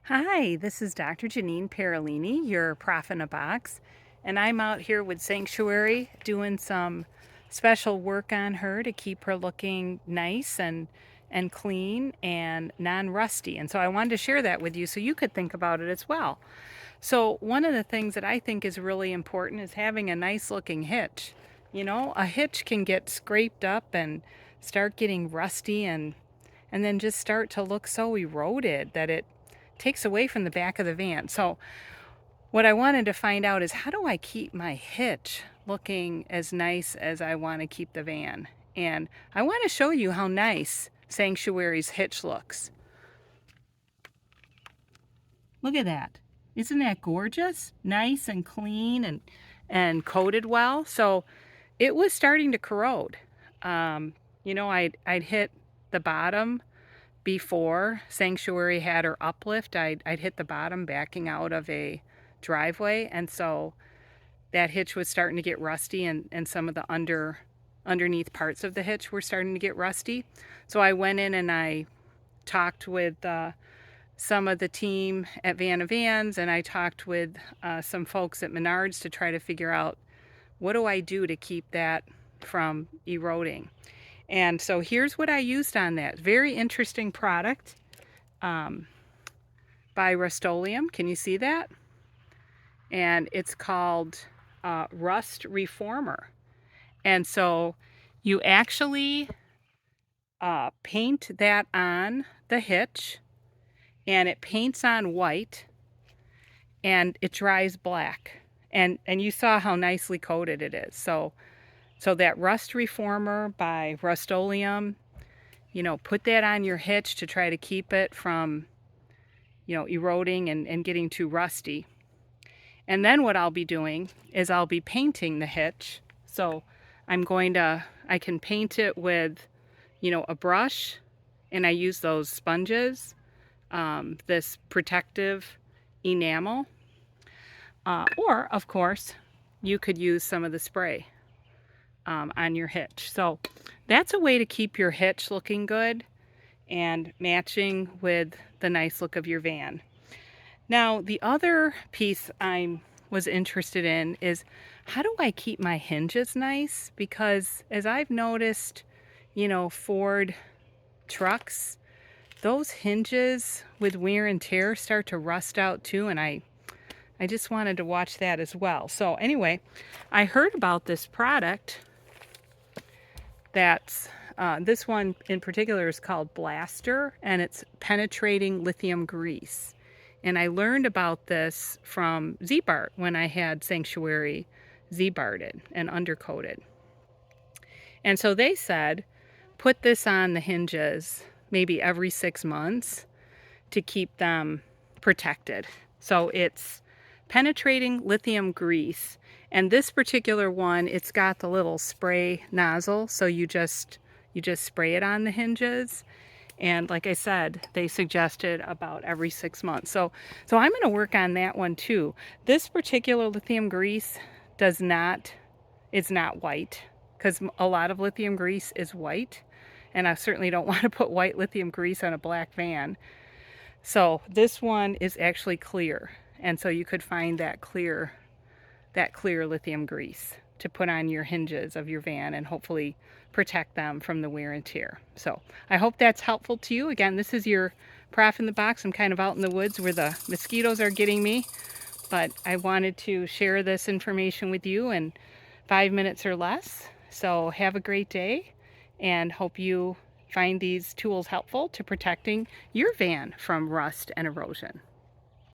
Hi, this is Dr. Janine Parolini, your Profinabox, and I'm out here with Sanctuary doing some special work on her to keep her looking nice and clean and non-rusty. And so I wanted to share that with you so you could think about it as well. So one of the things that I think is really important is having a nice looking hitch. You know, a hitch can get scraped up and start getting rusty and then just start to look so eroded that it takes away from the back of the van. So what I wanted to find out is, how do I keep my hitch looking as nice as I want to keep the van? And I want to show you how nice Sanctuary's hitch looks. Look at that. Isn't that gorgeous? Nice and clean and coated well. So it was starting to corrode. I'd hit the bottom before Sanctuary had her uplift. I'd hit the bottom backing out of a driveway, and so that hitch was starting to get rusty, and some of the underneath parts of the hitch were starting to get rusty. So I went in and I talked with some of the team at Van of Vans, and I talked with some folks at Menards to try to figure out, what do I do to keep that from eroding? And so here's what I used on that. Very interesting product by Rust-Oleum. Can you see that? And it's called Rust Reformer. And so you actually paint that on the hitch, and it paints on white, and it dries black. And you saw how nicely coated it is. So that Rust Reformer by Rust-Oleum, put that on your hitch to try to keep it from, eroding and getting too rusty. And then what I'll be doing is I'll be painting the hitch. So I can paint it with, a brush, and I use those sponges, this protective enamel, or of course you could use some of the spray on your hitch. So that's a way to keep your hitch looking good and matching with the nice look of your van. Now, the other piece I was interested in is, how do I keep my hinges nice? Because as I've noticed, Ford trucks, those hinges with wear and tear start to rust out too, and I just wanted to watch that as well. So anyway, I heard about this product that's this one in particular is called Blaster, and it's penetrating lithium grease. And I learned about this from Z-Bart when I had Sanctuary Z-Barted and undercoated. And so they said, put this on the hinges maybe every 6 months to keep them protected. So it's penetrating lithium grease. And this particular one, it's got the little spray nozzle, so you just spray it on the hinges. And like I said, they suggested about every 6 months. So I'm going to work on that one too. This particular lithium grease it's not white, because a lot of lithium grease is white, and I certainly don't want to put white lithium grease on a black van. So this one is actually clear, and so you could find that clear lithium grease to put on your hinges of your van and hopefully protect them from the wear and tear. So I hope that's helpful to you. Again, this is your Prof in the Box. I'm kind of out in the woods where the mosquitoes are getting me, but I wanted to share this information with you in 5 minutes or less. So have a great day, and hope you find these tools helpful to protecting your van from rust and erosion.